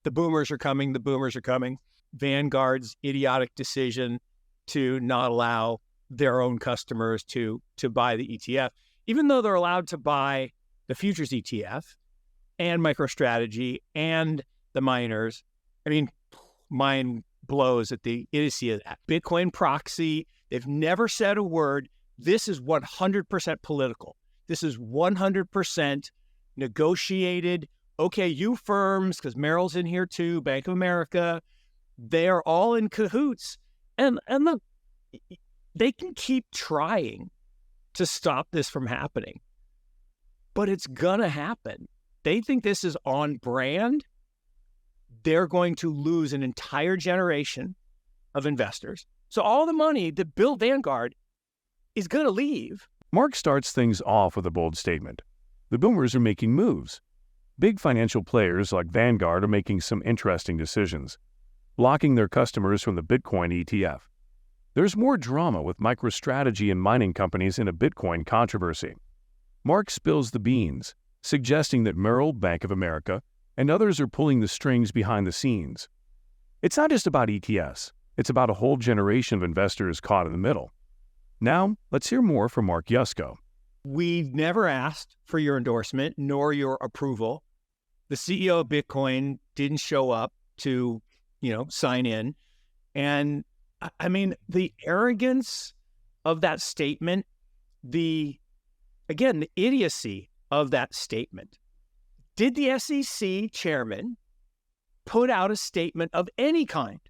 the boomers are coming, the boomers are coming. Vanguard's idiotic decision to not allow their own customers to buy the ETF, even though they're allowed to buy the futures ETF and MicroStrategy and the miners. I mean, mind blows at the idiocy of that. Bitcoin proxy, they've never said a word. This is 100% political. This is 100% negotiated. Okay, you firms, because Merrill's in here too, Bank of America, they are all in cahoots. And look, they can keep trying to stop this from happening, but it's gonna happen. They think this is on brand. They're going to lose an entire generation of investors. So all the money that built Vanguard is gonna leave. Mark starts things off with a bold statement. The boomers are making moves. Big financial players like Vanguard are making some interesting decisions, blocking their customers from the Bitcoin ETF. There's more drama with MicroStrategy and mining companies in a Bitcoin controversy. Mark spills the beans, suggesting that Merrill, Bank of America, and others are pulling the strings behind the scenes. It's not just about ETFs, it's about a whole generation of investors caught in the middle. Now, let's hear more from Mark Yusko. We've never asked for your endorsement nor your approval. The CEO of Bitcoin didn't show up to, sign in. And I mean, the arrogance of that statement, the idiocy of that statement. Did the SEC chairman put out a statement of any kind?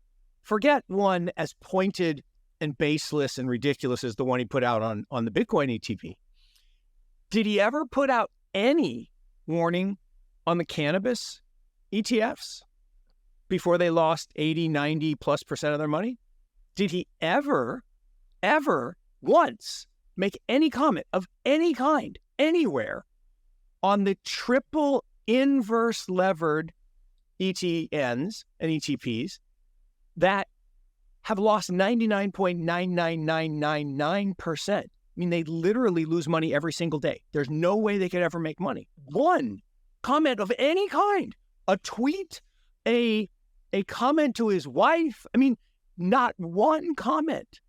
Forget one as pointed and baseless and ridiculous as the one he put out on the Bitcoin ETF. Did he ever put out any warning on the cannabis ETFs before they lost 80, 90+% of their money? Did he ever once make any comment of any kind, anywhere, on the triple inverse levered ETNs and ETPs that have lost 99.99999%? I mean, they literally lose money every single day. There's no way they could ever make money. One comment of any kind, a tweet, a comment to his wife. I mean, not one comment.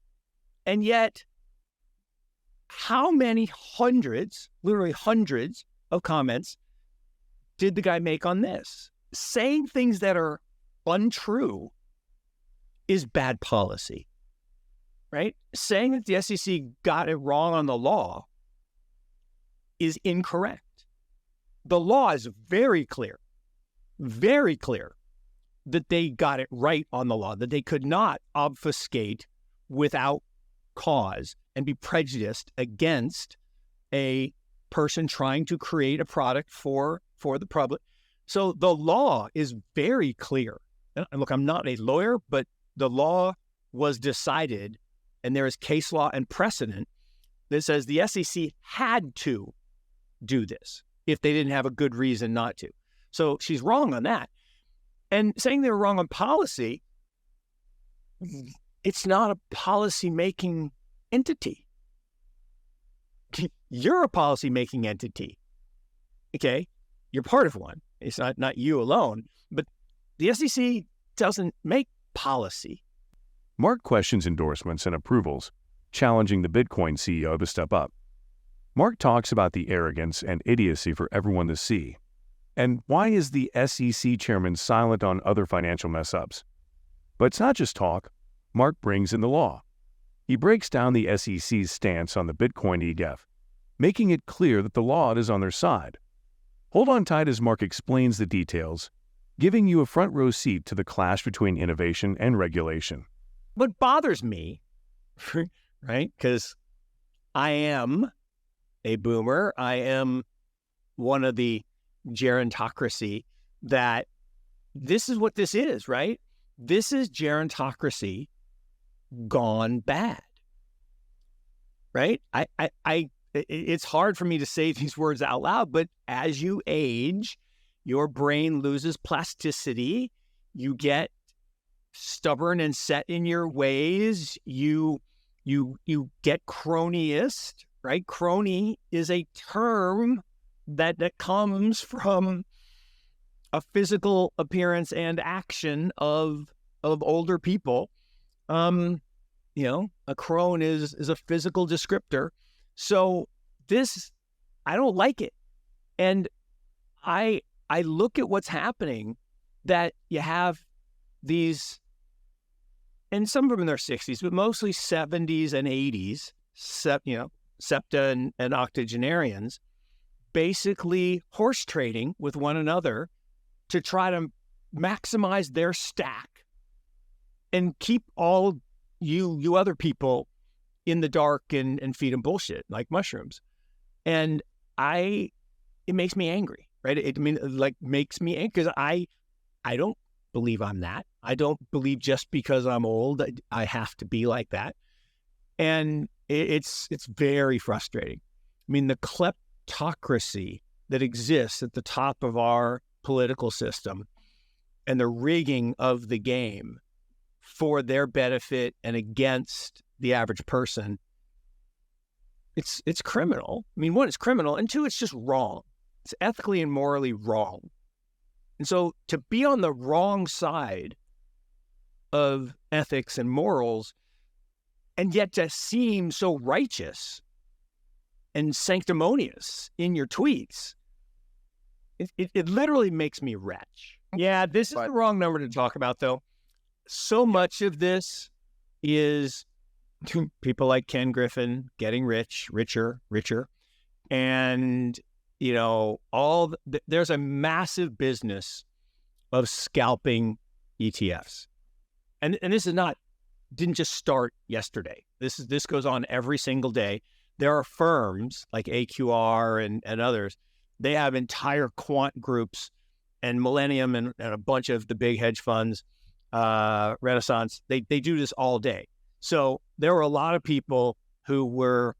And yet, how many hundreds, literally hundreds of comments did the guy make on this? Saying things that are untrue is bad policy, right? Saying that the SEC got it wrong on the law is incorrect. The law is very clear that they got it right on the law, that they could not obfuscate without cause and be prejudiced against a person trying to create a product for the public. So the law is very clear. And look, I'm not a lawyer, but the law was decided, and there is case law and precedent that says the SEC had to do this if they didn't have a good reason not to. So she's wrong on that. And saying they were wrong on policy, it's not a policy-making entity. You're a policy-making entity, okay? You're part of one. It's not you alone, but the SEC doesn't make policy. Mark questions endorsements and approvals, challenging the Bitcoin CEO to step up. Mark talks about the arrogance and idiocy for everyone to see. And why is the SEC chairman silent on other financial mess-ups? But it's not just talk. Mark brings in the law. He breaks down the SEC's stance on the Bitcoin ETF, making it clear that the law is on their side. Hold on tight as Mark explains the details, giving you a front row seat to the clash between innovation and regulation. What bothers me, right, because I am a boomer, I am one of the gerontocracy, that this is what this is, right? This is gerontocracy gone bad, right? It's hard for me to say these words out loud, but as you age, your brain loses plasticity. You get stubborn and set in your ways. You get cronyist, right? Crony is a term that comes from a physical appearance and action of older people. A crone is a physical descriptor. So this, I don't like it. And I look at what's happening, that you have these, and some of them in their 60s, but mostly 70s and 80s, septa and octogenarians, basically horse trading with one another to try to maximize their stack and keep all you other people in the dark and feed them bullshit like mushrooms. And it makes me angry, right? Makes me angry because I don't believe I'm that. I don't believe just because I'm old, I have to be like that. And it's very frustrating. I mean, the kleptocracy that exists at the top of our political system and the rigging of the game for their benefit and against the average person, it's criminal. I mean, one, it's criminal, and two, it's just wrong. It's ethically and morally wrong. And so to be on the wrong side of ethics and morals, and yet to seem so righteous and sanctimonious in your tweets, it literally makes me retch. Yeah, this is the wrong number to talk about, though. So much of this is people like Ken Griffin getting richer. And, there's a massive business of scalping ETFs. And this didn't just start yesterday. This goes on every single day. There are firms like AQR and others. They have entire quant groups, and Millennium and a bunch of the big hedge funds, Renaissance, they do this all day. So there were a lot of people who were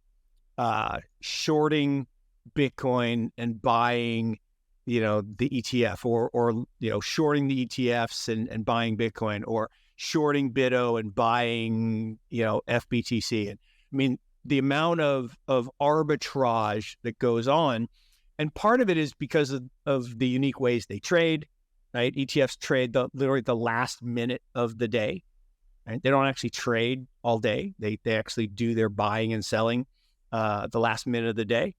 shorting Bitcoin and buying, the ETF, or shorting the ETFs and buying Bitcoin, or shorting BITO and buying, FBTC. And I mean, the amount of arbitrage that goes on, and part of it is because of the unique ways they trade, right? ETFs trade literally the last minute of the day, right? They don't actually trade all day. They actually do their buying and selling the last minute of the day.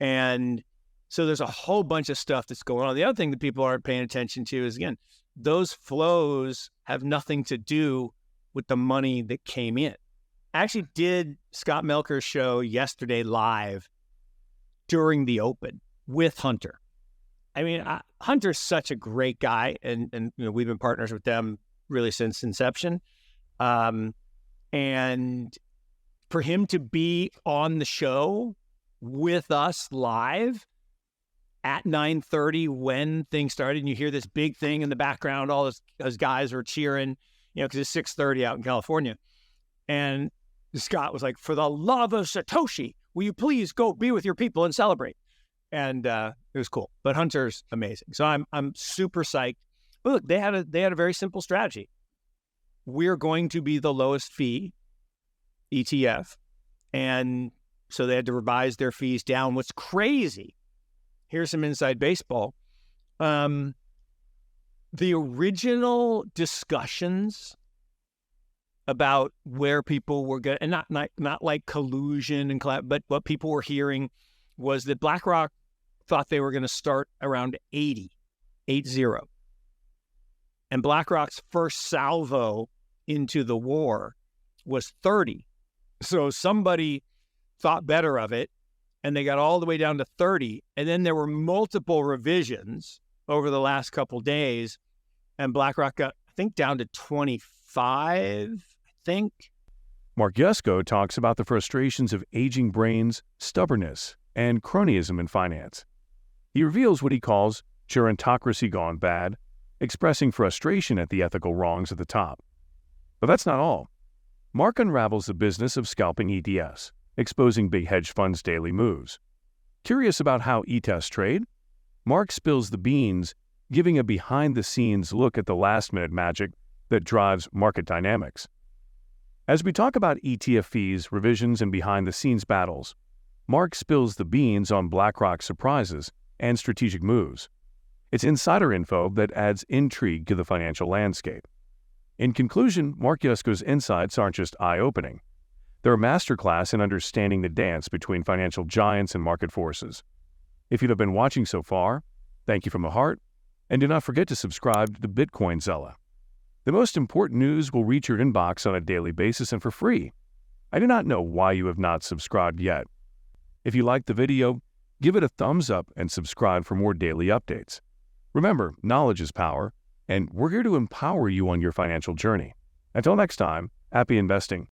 And so there's a whole bunch of stuff that's going on. The other thing that people aren't paying attention to is, again, those flows have nothing to do with the money that came in. I actually did Scott Melker's show yesterday live during the open with Hunter. I mean, Hunter's such a great guy, and we've been partners with them really since inception. And for him to be on the show with us live at 9:30 when things started, and you hear this big thing in the background, all those guys are cheering, because it's 6:30 out in California. And Scott was like, "For the love of Satoshi, will you please go be with your people and celebrate?" And it was cool. But Hunter's amazing. So I'm super psyched. But look, they had a very simple strategy. We're going to be the lowest fee ETF. And so they had to revise their fees down. What's crazy, here's some inside baseball. The original discussions about where people were going, and not like collusion and but what people were hearing was that BlackRock thought they were going to start around 80. And BlackRock's first salvo into the war was 30. So somebody thought better of it, and they got all the way down to 30. And then there were multiple revisions over the last couple days, and BlackRock got, I think, down to 25, I think. Mark Yusko talks about the frustrations of aging brains, stubbornness, and cronyism in finance. He reveals what he calls gerontocracy gone bad, expressing frustration at the ethical wrongs at the top. But that's not all. Mark unravels the business of scalping ETFs, exposing big hedge funds' daily moves. Curious about how ETFs trade? Mark spills the beans, giving a behind-the-scenes look at the last-minute magic that drives market dynamics. As we talk about ETF fees, revisions, and behind-the-scenes battles, Mark spills the beans on BlackRock's surprises and strategic moves. It's insider info that adds intrigue to the financial landscape. In conclusion, Mark Yusko's insights aren't just eye-opening. They're a masterclass in understanding the dance between financial giants and market forces. If you've been watching so far, thank you from the heart, and do not forget to subscribe to the Bitcoin Zella. The most important news will reach your inbox on a daily basis and for free. I do not know why you have not subscribed yet. If you liked the video, give it a thumbs up and subscribe for more daily updates. Remember, knowledge is power, and we're here to empower you on your financial journey. Until next time, happy investing.